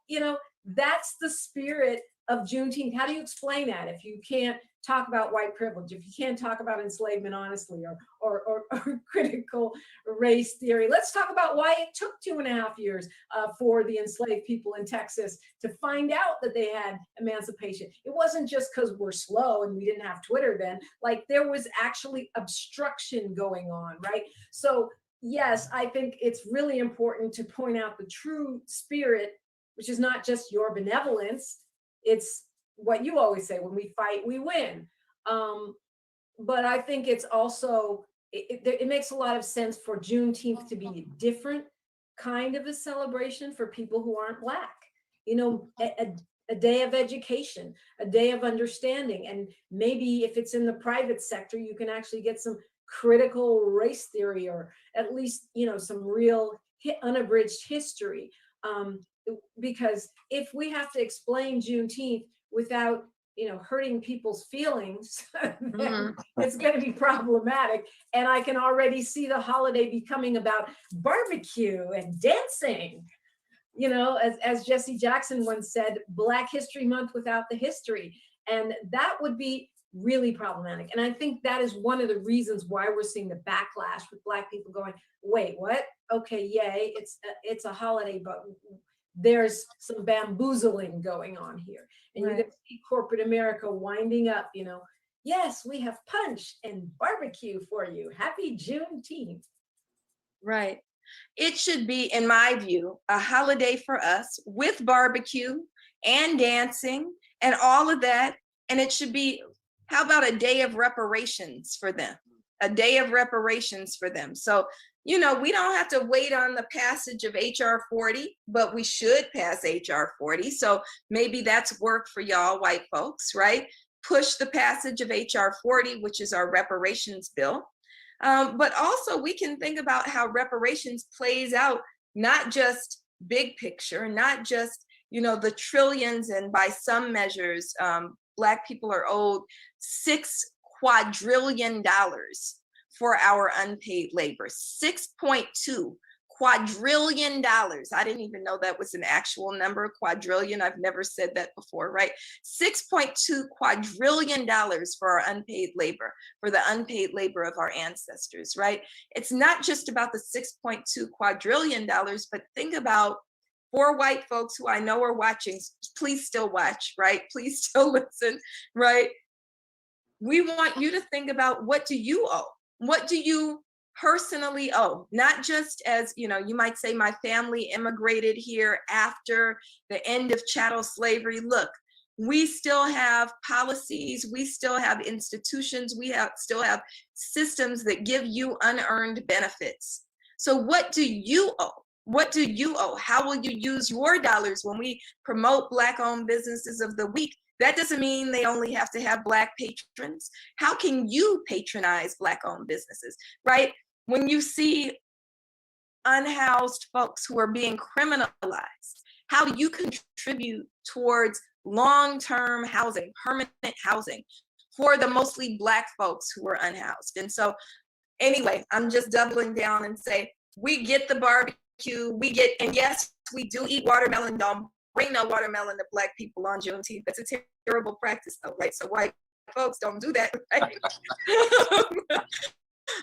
that's the spirit of Juneteenth. How do you explain that if you can't talk about white privilege, if you can't talk about enslavement honestly, or critical race theory? Let's talk about why it took 2.5 years for the enslaved people in Texas to find out that they had emancipation. It wasn't just because we're slow and we didn't have Twitter then. Like, there was actually obstruction going on, right? So yes, I think it's really important to point out the true spirit, which is not just your benevolence. It's what you always say: when we fight, we win. But I think it's also, it makes a lot of sense for Juneteenth to be a different kind of a celebration for people who aren't Black. A day of education, a day of understanding. And maybe if it's in the private sector, you can actually get some critical race theory, or at least, some real unabridged history. Because if we have to explain Juneteenth without, hurting people's feelings, then it's going to be problematic. And I can already see the holiday becoming about barbecue and dancing. As Jesse Jackson once said, Black History Month without the history. And that would be really problematic. And I think that is one of the reasons why we're seeing the backlash with Black people going, wait, what? Okay, yay, it's a holiday, but there's some bamboozling going on here. And You're going to see corporate America winding up, yes, we have punch and barbecue for you. Happy Juneteenth. Right. It should be, in my view, a holiday for us with barbecue and dancing and all of that. And it should be, how about a day of reparations for them? A day of reparations for them. So, we don't have to wait on the passage of HR 40, but we should pass HR 40. So maybe that's work for y'all white folks, right? Push the passage of HR 40, which is our reparations bill. But also we can think about how reparations plays out, not just big picture, not just, the trillions, and by some measures, Black people are owed $6 quadrillion for our unpaid labor. $6.2 quadrillion. I didn't even know that was an actual number, quadrillion. I've never said that before, right? $6.2 quadrillion for our unpaid labor, for the unpaid labor of our ancestors, right? It's not just about the $6.2 quadrillion, but think about, for white folks who I know are watching, please still watch, right? Please still listen, right? We want you to think about, what do you owe? What do you personally owe? Not just as, you might say, my family immigrated here after the end of chattel slavery. Look, we still have policies, we still have institutions, still have systems that give you unearned benefits. So what do you owe? What do you owe? How will you use your dollars when we promote Black-owned businesses of the week? That doesn't mean they only have to have Black patrons. How can you patronize Black-owned businesses, right? When you see unhoused folks who are being criminalized, how do you contribute towards long-term housing, permanent housing for the mostly Black folks who are unhoused? And so anyway, I'm just doubling down and say, we get the barbecue, and yes, we do eat watermelon. Don't bring no watermelon to Black people on Juneteenth. That's a terrible practice though, right? So white folks don't do that, right?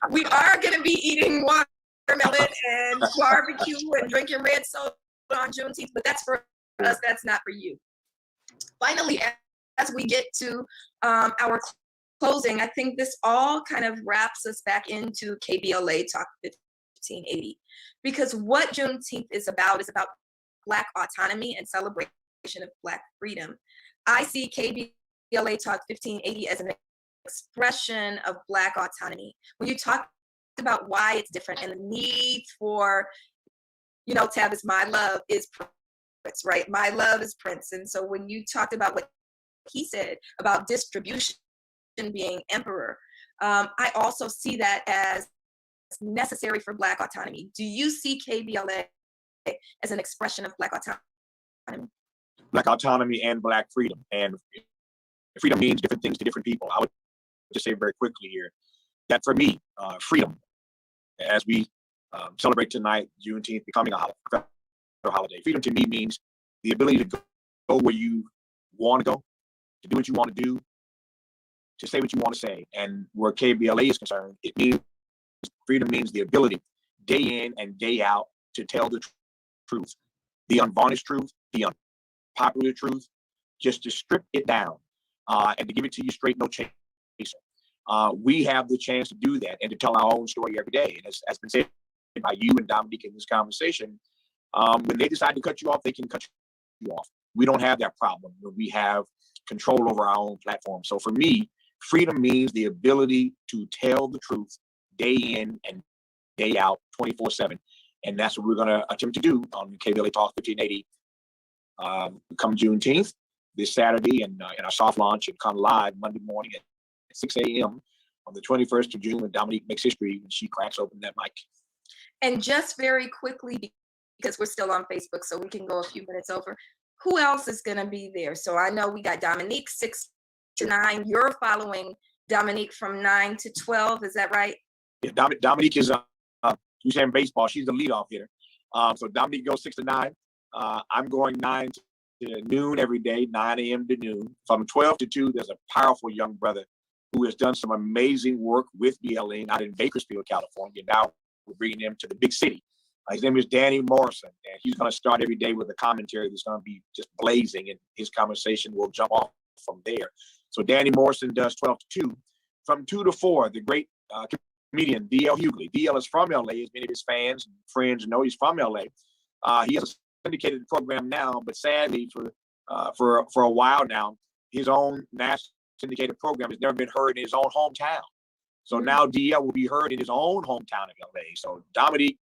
We are gonna be eating watermelon and barbecue and drinking red soda on Juneteenth, but that's for us, that's not for you. Finally, as we get to our closing, I think this all kind of wraps us back into KBLA Talk 1580, because what Juneteenth is about Black autonomy and celebration of Black freedom. I see KBLA Talk 1580 as an expression of Black autonomy. When you talk about why it's different and the need for, you know, Tavis, my love is Prince, right? My love is Prince. And so when you talked about what he said about distribution being emperor, I also see that as necessary for Black autonomy. Do you see KBLA as an expression of Black autonomy? Black autonomy and Black freedom. And freedom means different things to different people. I would just say very quickly here that for me, freedom, as we celebrate tonight, Juneteenth becoming a holiday, freedom to me means the ability to go where you want to go, to do what you want to do, to say what you want to say. And where KBLA is concerned, it means freedom means the ability day in and day out to tell the truth, the unvarnished truth, the unpopular truth, just to strip it down and to give it to you straight, no chaser. We have the chance to do that and to tell our own story every day. And as been said by you and Dominique in this conversation, when they decide to cut you off, they can cut you off. We don't have that problem when we have control over our own platform. So for me, freedom means the ability to tell the truth day in and day out, 24/7. And that's what we're going to attempt to do on KBLA Talk 1580 come Juneteenth, this Saturday, and in our soft launch and come live Monday morning at 6 a.m. on the 21st of June when Dominique makes history when she cracks open that mic. And just very quickly, because we're still on Facebook, so we can go a few minutes over, who else is going to be there? So I know we got Dominique 6 to 9. You're following Dominique from 9 to 12. Is that right? Yeah, Dominique is, you saying baseball, she's the leadoff hitter. So Dominique goes 6 to 9. I'm going 9 to noon every day, 9 a.m. to noon. From 12 to 2, there's a powerful young brother who has done some amazing work with BLA out in Bakersfield, California. Now we're bringing him to the big city. His name is Danny Morrison, and he's going to start every day with a commentary that's going to be just blazing, and his conversation will jump off from there. So Danny Morrison does 12 to 2. From 2 to 4, the great comedian D.L. Hughley. D.L. is from L.A., as many of his fans and friends know. He's from L.A. He has a syndicated program now, but sadly for a while now, his own national syndicated program has never been heard in his own hometown. So now DL will be heard in his own hometown of LA. So Dominique,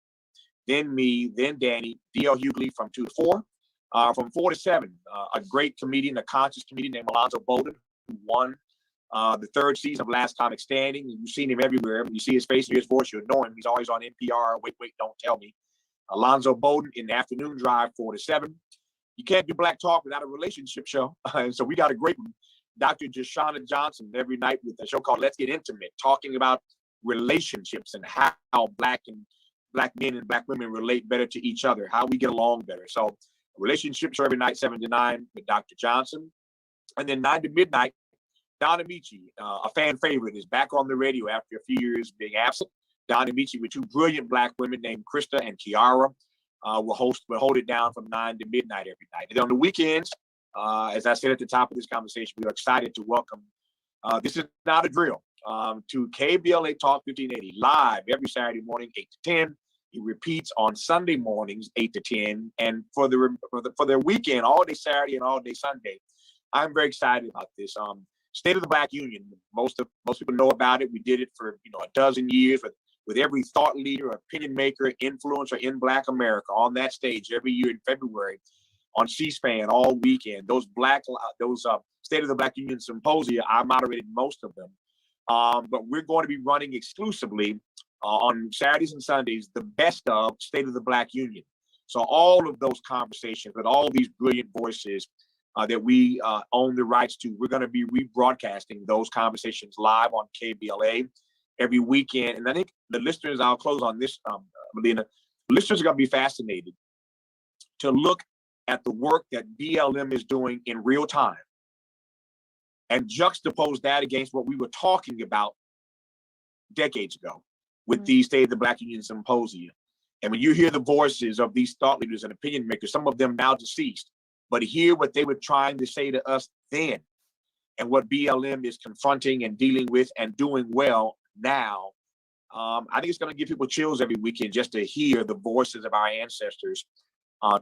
then me, then Danny, DL Hughley from 2 to 4. From 4 to 7, a great comedian, a conscious comedian named Alonzo Bolden, who won the 3rd season of Last Comic Standing. You've seen him everywhere. When you see his face, hear his voice, you'll know him. He's always on NPR. Wait, don't tell me. Alonzo Bolden in the afternoon drive, 4 to 7. You can't do Black Talk without a relationship show. And so we got a great one. Dr. Jashana Johnson every night with a show called Let's Get Intimate, talking about relationships and how Black men and Black women relate better to each other, how we get along better. So relationships are every night, 7 to 9 with Dr. Johnson. And then 9 to midnight, Don Amici, a fan favorite, is back on the radio after a few years being absent. Don Amici with 2 brilliant Black women named Krista and Kiara will hold it down from 9 to midnight every night. And on the weekends, as I said at the top of this conversation, we are excited to welcome, this is not a drill, to KBLA Talk 1580 live every Saturday morning, 8 to 10. He repeats on Sunday mornings, 8 to 10. And for their weekend, all day Saturday and all day Sunday, I'm very excited about this. State of the Black Union, most people know about it. We did it for a dozen years with with every thought leader, opinion maker, influencer in Black America on that stage every year in February on C-SPAN all weekend. Those State of the Black Union Symposia, I moderated most of them. But we're going to be running exclusively on Saturdays and Sundays, the best of State of the Black Union. So all of those conversations with all these brilliant voices that we own the rights to, we're going to be rebroadcasting those conversations live on KBLA every weekend. And I think the listeners, I'll close on this, Melina, listeners are going to be fascinated to look at the work that BLM is doing in real time and juxtapose that against what we were talking about decades ago with the State of the Black Union Symposia. And when you hear the voices of these thought leaders and opinion makers, some of them now deceased, but hear what they were trying to say to us then and what BLM is confronting and dealing with and doing well now, I think it's going to give people chills every weekend just to hear the voices of our ancestors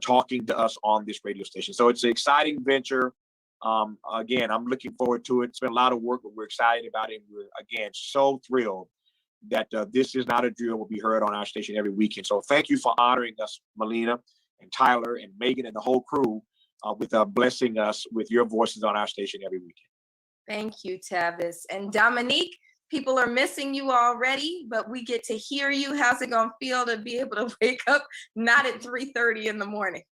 talking to us on this radio station. So it's an exciting venture. Again, I'm looking forward to it. It's been a lot of work, but we're excited about it. We're, again, so thrilled that This Is Not a Drill will be heard on our station every weekend. So thank you for honoring us, Melina and Tyler and Megan and the whole crew with blessing us with your voices on our station every weekend. Thank you, Tavis. And Dominique, people are missing you already, but we get to hear you. How's it going to feel to be able to wake up not at 3:30 in the morning?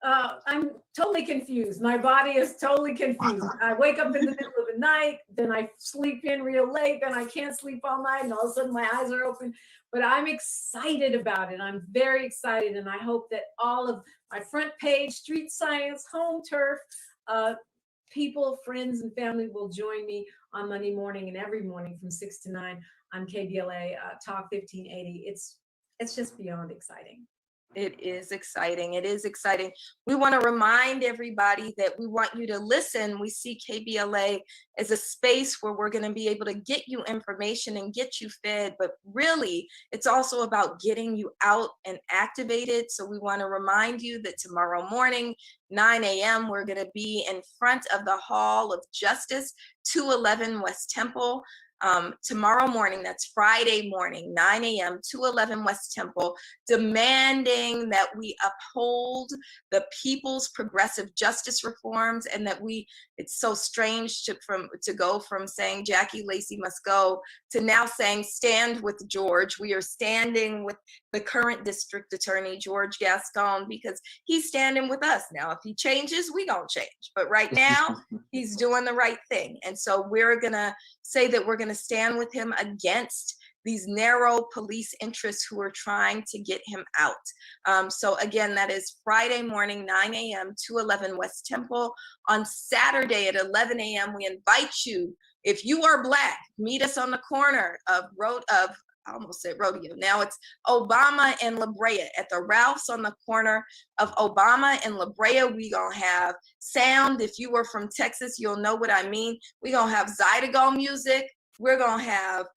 I'm totally confused. My body is totally confused. I wake up in the middle of the night, then I sleep in real late, then I can't sleep all night, and all of a sudden my eyes are open. But I'm excited about it. I'm very excited, and I hope that all of my front page, street science, home turf, people, friends, and family will join me on Monday morning and every morning from 6 to 9 on KBLA Talk 1580. It's just beyond exciting. It is exciting. It is exciting. We want to remind everybody that we want you to listen. We see KBLA as a space where we're going to be able to get you information and get you fed, but really it's also about getting you out and activated. So we want to remind you that tomorrow morning, 9 a.m., we're going to be in front of the Hall of Justice, 211 West Temple. Tomorrow morning, that's Friday morning, 9 a.m., 211 West Temple, demanding that we uphold the people's progressive justice reforms, and that it's so strange to go from saying Jackie Lacey must go to now saying stand with George. We are standing with the current district attorney, George Gascon, because he's standing with us. Now, if he changes, we don't change. But right now, he's doing the right thing. And so we're going to say that we're going to stand with him against these narrow police interests who are trying to get him out. So again, that is Friday morning, 9 a.m., 211 West Temple. On Saturday at 11 a.m., we invite you, if you are Black, meet us on the corner of I almost said rodeo. Now it's Obama and La Brea at the Ralph's on the corner of Obama and La Brea. We gonna have sound. If you were from Texas, you'll know what I mean. We gonna have Zydeco music. We're gonna have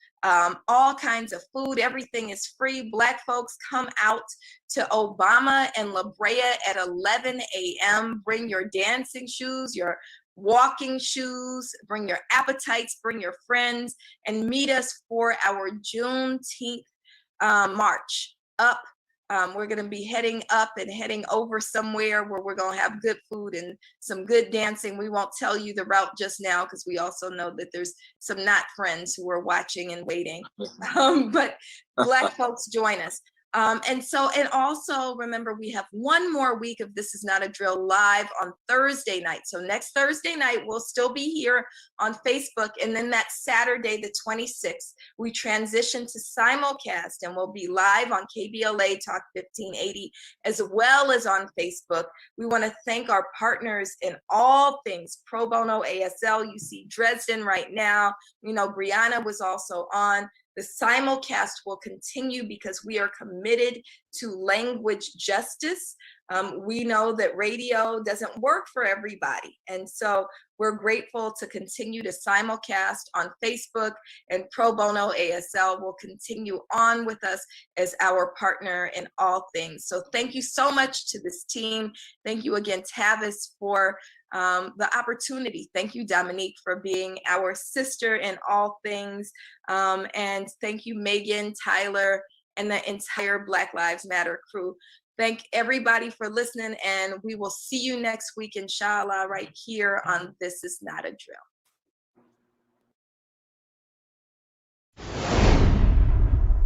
all kinds of food. Everything is free. Black folks, come out to Obama and La Brea at 11 a.m. Bring your dancing shoes, your walking shoes, bring your appetites, bring your friends, and meet us for our Juneteenth march up. We're going to be heading up and heading over somewhere where we're going to have good food and some good dancing. We won't tell you the route just now because we also know that there's some not friends who are watching and waiting. But Black folks, join us. And also remember, we have one more week of This Is Not a Drill live on Thursday night. So next Thursday night, we'll still be here on Facebook. And then that Saturday, the 26th, we transition to simulcast and we'll be live on KBLA Talk 1580, as well as on Facebook. We want to thank our partners in all things Pro Bono ASL. You see Dresden right now. You know, Brianna was also on. The simulcast will continue because we are committed to language justice. We know that radio doesn't work for everybody. And so we're grateful to continue to simulcast on Facebook, and Pro Bono ASL will continue on with us as our partner in all things. So thank you so much to this team. Thank you again, Tavis, for the opportunity. Thank you, Dominique, for being our sister in all things. And thank you, Megan, Tyler, and the entire Black Lives Matter crew. Thank everybody for listening, and we will see you next week, inshallah, right here on This Is Not a Drill.